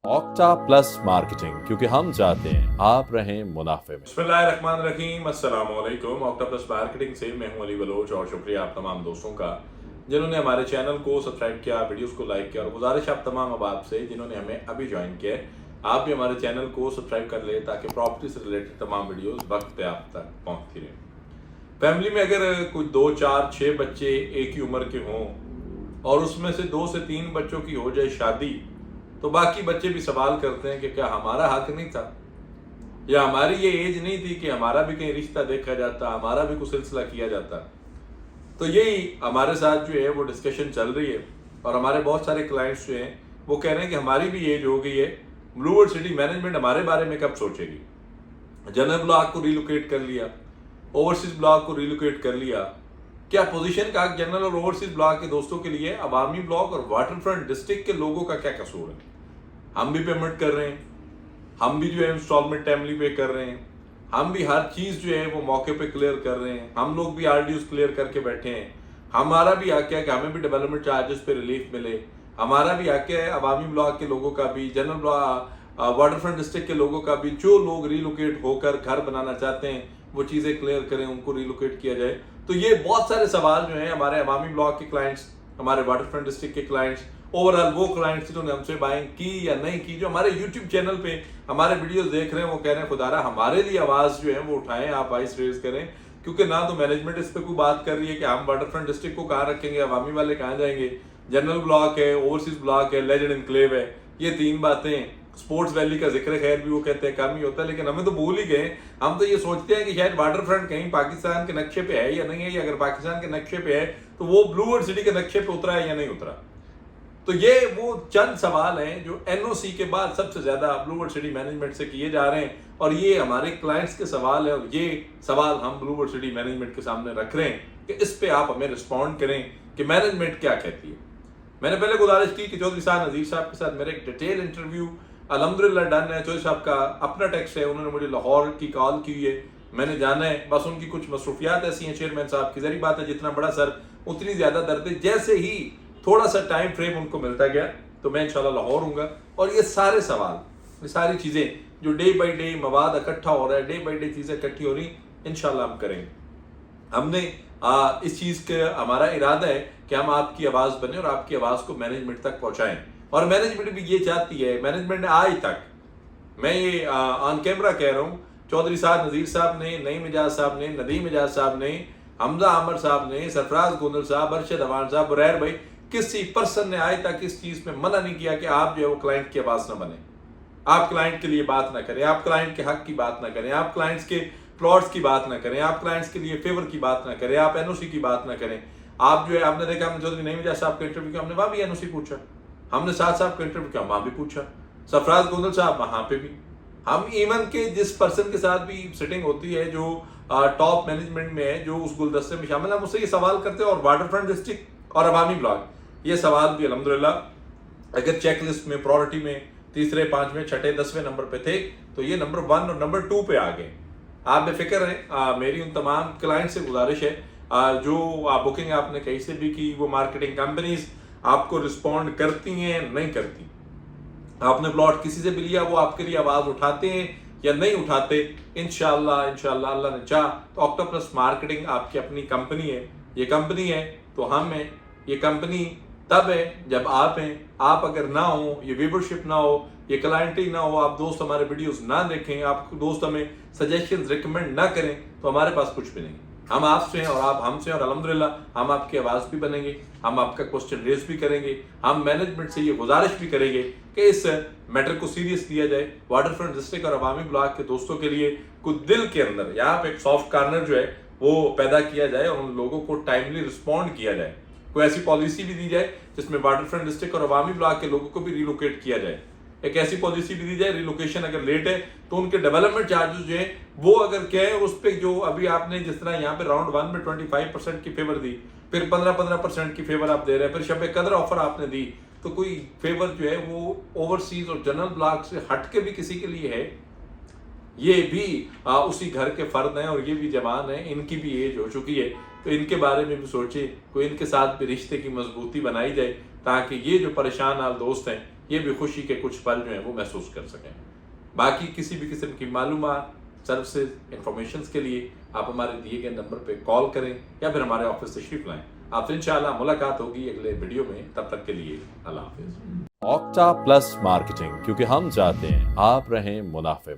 Octa plus marketing, क्योंकि हम चाहते हैं आप रहें मुनाफे में। बिस्मिल्लाहिर्रहमानिर्रहीम, अस्सलाम वालेकुम। ऑक्टा प्लस मार्केटिंग से मैं हूं अली बलोच और शुक्रिया आप तमाम दोस्तों का जिन्होंने हमारे चैनल को सब्सक्राइब किया, वीडियोस को लाइक किया, और गुजारिश आप तमाम अहबाब से जिन्होंने हमें अभी ज्वाइन किया है, आप भी हमारे चैनल को सब्सक्राइब कर ले ताकि प्रॉपर्टी से रिलेटेड तमाम वीडियोस वक्त पे आप तक पहुंचती रहें। फैमिली में अगर कुछ 2, 4, 6 बच्चे एक ही उम्र के हों और उसमें से 2 से 3 बच्चों की हो जाए शादी, तो बाकी बच्चे भी सवाल करते हैं कि क्या हमारा हक नहीं था, या हमारी ये एज नहीं थी कि हमारा भी कहीं रिश्ता देखा जाता, हमारा भी कुछ सिलसिला किया जाता। तो यही हमारे साथ जो है वो डिस्कशन चल रही है, और हमारे बहुत सारे क्लाइंट्स जो हैं वो कह रहे हैं कि हमारी भी एज हो गई है, ब्लूवर्ड सिटी मैनेजमेंट हमारे बारे में कब सोचेगी। जनरल ब्लॉक को रिलोकेट कर लिया, ओवरसीज ब्लॉक को रिलोकेट कर लिया, क्या पोजीशन का जनरल और ओवरसीज ब्लॉक के दोस्तों के लिए अवामी ब्लॉक और वाटर फ्रंट डिस्ट्रिक्ट के लोगों का क्या कसूर है। हम भी पेमेंट कर रहे हैं, हम भी जो है इंस्टॉलमेंट टाइमली पे कर रहे हैं, हम भी हर चीज़ जो है वो मौके पे क्लियर कर रहे हैं, हम लोग भी आरडीओस क्लियर करके बैठे हैं। हमारा भी हक है कि हमें भी डेवलपमेंट चार्जेस पे रिलीफ मिले, हमारा भी हक है अवामी ब्लॉक के लोगों का भी, general block water front district के लोगों का भी, जो लोग रिलोकेट होकर घर बनाना चाहते हैं वो चीज़ें क्लियर करें, उनको रिलोकेट किया जाए। तो ये बहुत सारे सवाल जो हैं हमारे अवामी ब्लॉक के क्लाइंट्स, हमारे वाटर फ्रंट डिस्ट्रिक्ट के क्लाइंट्स, ओवरऑल वो क्लाइंट्स जिन्होंने हमसे बाइंग की या नहीं की, जो हमारे यूट्यूब चैनल पे हमारे वीडियोस देख रहे हैं, वो कह रहे हैं खुदारा हमारे लिए आवाज़ जो है वो उठाएं, आप वॉइस रेज करें, क्योंकि ना तो मैनेजमेंट इस पर कोई बात कर रही है कि हम वाटर फ्रंट डिस्ट्रिक्ट को कहाँ रखेंगे, अवामी वाले कहाँ जाएंगे, जनरल ब्लॉक है, ओवरसीज ब्लॉक है, लेजेंड इनक्लेव है, ये 3 बातें। स्पोर्ट्स वैली का जिक्र खैर भी वो कहते हैं कम ही होता है, लेकिन हमें तो भूल ही गए। हम तो ये सोचते हैं कि शायद वाटर फ्रंट कहीं पाकिस्तान के नक्शे पे है या नहीं है, या अगर पाकिस्तान के नक्शे पे है तो वो ब्लूवर्ड सिटी के नक्शे पे उतरा है या नहीं उतरा। तो ये वो चंद सवाल हैं जो एनओसी के बाद सबसे ज्यादा ब्लूवर्ड सिटी मैनेजमेंट से किए जा रहे हैं, और ये हमारे क्लाइंट्स के सवाल है, और ये सवाल हम ब्लूवर्ड सिटी मैनेजमेंट के सामने रख रहे हैं कि इस पे आप हमें रिस्पॉन्ड करें कि मैनेजमेंट क्या कहती है। मैंने पहले गुजारिश की कि चौधरी साहब नज़ीर साहब के साथ मेरा एक डिटेल इंटरव्यू अल्हम्दुलिल्लाह डन है। चौधरी साहब का अपना टैक्स है, उन्होंने मुझे लाहौर की कॉल की है, मैंने जाना है, बस उनकी कुछ मसरूफियात ऐसी हैं चेयरमैन साहब की, जरी बात है जितना बड़ा सर उतनी ज्यादा दर्द है। जैसे ही थोड़ा सा टाइम फ्रेम उनको मिलता गया तो मैं इंशाल्लाह लाहौर हूँगा, और ये सारे सवाल, ये सारी चीज़ें जो डे बाई डे मवाद इकट्ठा हो रहा है, डे बाई डे चीज़ें इकट्ठी हो रही, इंशाल्लाह हम करेंगे। हमने इस चीज़ का हमारा इरादा है कि हम आपकी आवाज़ बने और आपकी आवाज़ को मैनेजमेंट तक पहुँचाएं, और मैनेजमेंट भी ये चाहती है। मैनेजमेंट ने आज तक, मैं ये ऑन कैमरा कह रहा हूँ, चौधरी साहब नज़ीर साहब ने, नईम एजाज साहब ने, नदीम एजाज साहब ने, हमजा आमर साहब ने, सरफराज गोंदल साहब, अरशद अवान साहब, बुरैर भाई, किसी पर्सन ने आज तक इस चीज़ में मना नहीं किया कि आप जो है वो क्लाइंट की आवाज़ ना बने, आप क्लाइंट के लिए बात ना करें, आप क्लाइंट के हक की बात ना करें, आप क्लाइंट्स के प्लॉट्स की बात ना करें, आप क्लाइंट्स के लिए फेवर की बात ना करें, आप एनओसी की बात ना करें। आप जो है, आपने देखा, हमने चौधरी नईम एजाज साहब का इंटरव्यू किया, हमने वहाँ भी एनओसी पूछा, हमने साथ साहब का इंटरव्यू किया, वहाँ भी पूछा, सरफराज गोंदल साहब वहाँ पे भी, हम इवन के जिस पर्सन के साथ भी सिटिंग होती है जो टॉप मैनेजमेंट में है, जो उस गुलदस्ते में शामिल है, हम उससे ये सवाल करते हैं। और वाटर फ्रंट डिस्ट्रिक्ट और अवामी ब्लॉक, ये सवाल भी अल्हम्दुलिल्लाह अगर चेक लिस्ट में प्रायोरिटी में 3रे, 5वें, 6ठे, 10वें नंबर पे थे, तो ये नंबर 1 और नंबर 2 पे आ गए। आप बेफिक्र हैं, मेरी उन तमाम क्लाइंट से गुजारिश है, जो बुकिंग आपने कहीं से भी की, वो मार्केटिंग कंपनीज आपको रिस्पॉन्ड करती हैं नहीं करती, आपने प्लॉट किसी से भी लिया, वो आपके लिए आवाज़ उठाते हैं या नहीं उठाते। इंशाल्लाह अल्लाह ने चाहा तो ऑक्टा प्लस मार्केटिंग आपकी अपनी कंपनी है, ये कंपनी है तो हम हैं, ये कंपनी तब है जब आप हैं। आप अगर ना हो, ये व्यूवरशिप ना हो, ये क्लाइंटी ना हो, आप दोस्त हमारे वीडियोस ना देखें, आप दोस्त हमें सजेशंस रिकमेंड ना करें, तो हमारे पास कुछ भी नहीं। हम आपसे हैं और आप हमसे, और अल्हम्दुलिल्लाह हम आपकी आवाज़ भी बनेंगे, हम आपका क्वेश्चन रेज भी करेंगे, हम मैनेजमेंट से ये गुजारिश भी करेंगे कि इस मैटर को सीरियस लिया जाए। वाटर फ्रंट डिस्ट्रिक्ट और अवामी ब्लॉक के दोस्तों के लिए कुछ दिल के अंदर यहाँ पे एक सॉफ्ट कॉर्नर जो है वो पैदा किया जाए, और उन लोगों को टाइमली रिस्पॉन्ड किया जाए। कोई ऐसी पॉलिसी भी दी जाए जिसमें वाटर फ्रंट डिस्ट्रिक्ट और अवामी ब्लॉक के लोगों को भी रिलोकेट किया जाए। एक ऐसी पॉलिसी भी दी जाए, रिलोकेशन अगर लेट है तो उनके डेवलपमेंट चार्जेस जो है वो अगर क्या है, उस पर जो अभी आपने जिस तरह यहाँ पे राउंड 1 में 25% की फेवर दी, फिर 15% की फेवर आप दे रहे हैं, फिर शब कदर ऑफर आपने दी, तो कोई फेवर जो है वो ओवरसीज और जनरल ब्लॉक से हट के भी किसी के लिए है, ये भी उसी घर के फर्द हैं, और ये भी जवान हैं, इनकी भी एज हो चुकी है, तो इनके बारे में भी सोचे, कोई इनके साथ भी रिश्ते की मजबूती बनाई जाए, ताकि ये जो परेशान हाल दोस्त हैं یہ بھی خوشی کے کچھ پل جو ہیں وہ محسوس کر سکیں۔ باقی کسی بھی قسم کی معلومات، سروسز، انفارمیشنز کے لیے آپ ہمارے دیے گئے نمبر پہ کال کریں یا پھر ہمارے آفس تشریف لائیں۔ آپ سے انشاءاللہ ملاقات ہوگی اگلے ویڈیو میں، تب تک کے لیے اللہ حافظ۔ آکٹا پلس مارکیٹنگ، کیونکہ ہم چاہتے ہیں آپ رہیں منافع میں۔